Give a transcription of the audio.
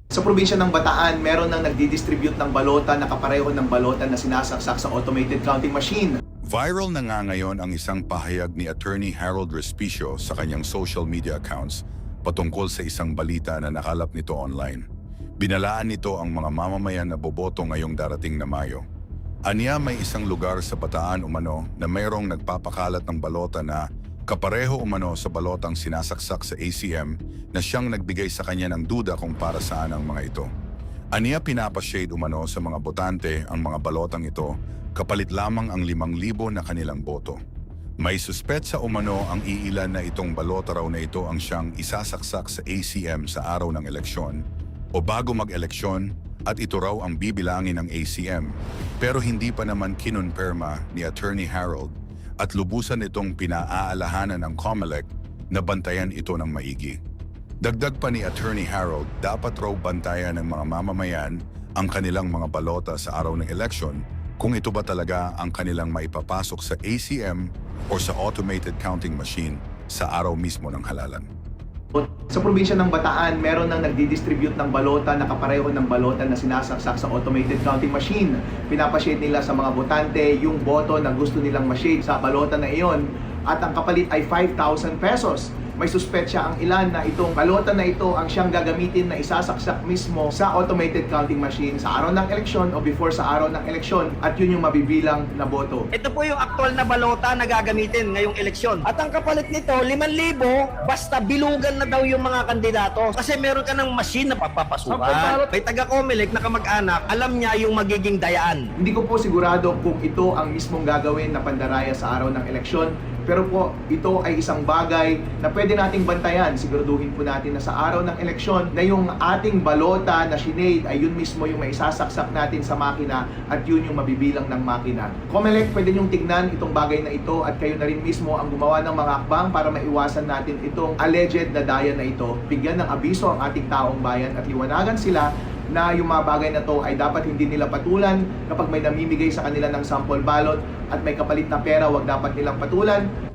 Sa probinsya ng Bataan, meron nang nagdi-distribute ng balota na kapareho ng balota na sinasaksak sa automated counting machine. Viral na nga ngayon ang isang pahayag ni Attorney Harold Respicio sa kanyang social media accounts patungkol sa isang balita na nakalap nito online. Binalaan nito ang mga mamamayan na boboto ngayong darating na Mayo. Aniya may isang lugar sa Bataan umano na mayroong nagpapakalat ng balota na kapareho umano sa balotang sinasaksak sa ACM na siyang nagbigay sa kanya ng duda kung para saan ang mga ito. Aniya pinapashade umano sa mga botante ang mga balotang ito kapalit lamang ang 5,000 na kanilang boto. May suspetsa umano ang iilan na itong balota raw na ito ang siyang isasaksak sa ACM sa araw ng eleksyon o bago mag-eleksyon at ito raw ang bibilangin ng ACM pero hindi pa naman kinonperma ni Attorney Harold at lubusan itong pinaaalahanan ng COMELEC na bantayan ito ng maigi. Dagdag pa ni Attorney Harold, dapat raw bantayan ng mga mamamayan ang kanilang mga balota sa araw ng eleksyon kung ito ba talaga ang kanilang maipapasok sa ACM o sa automated counting machine sa araw mismo ng halalan. Sa probinsya ng Bataan, meron nang nagdi-distribute ng balota na kapareho ng balota na sinasaksak sa automated counting machine. Pinapashade nila sa mga botante yung boto na gusto nilang ma-shade sa balota na iyon at ang kapalit ay 5,000 pesos. May suspetsya ang ilan na itong balota na ito ang siyang gagamitin na isasaksak mismo sa automated counting machine sa araw ng eleksyon o before sa araw ng eleksyon at yun yung mabibilang na boto. Ito po yung aktual na balota na gagamitin ngayong eleksyon. At ang kapalit nito, 5,000, basta bilugan na daw yung mga kandidato. Kasi meron ka ng machine na papapasukan. May taga-COMELEC na kamag-anak, alam niya yung magiging dayaan. Hindi ko po sigurado kung ito ang mismong gagawin na pandaraya sa araw ng eleksyon. Pero po, ito ay isang bagay na pwede nating bantayan. Siguraduhin po natin na sa araw ng eleksyon na yung ating balota na sinade ay yun mismo yung maisasaksak natin sa makina at yun yung mabibilang ng makina. COMELEC, pwede nyong tignan itong bagay na ito at kayo na rin mismo ang gumawa ng mga akbang para maiwasan natin itong alleged na daya na ito. Bigyan ng abiso ang ating taong bayan at liwanagan sila na yung mga bagay na to ay dapat hindi nila patulan. Kapag may namimigay sa kanila ng sample ballot at may kapalit na pera, wag dapat nilang patulan.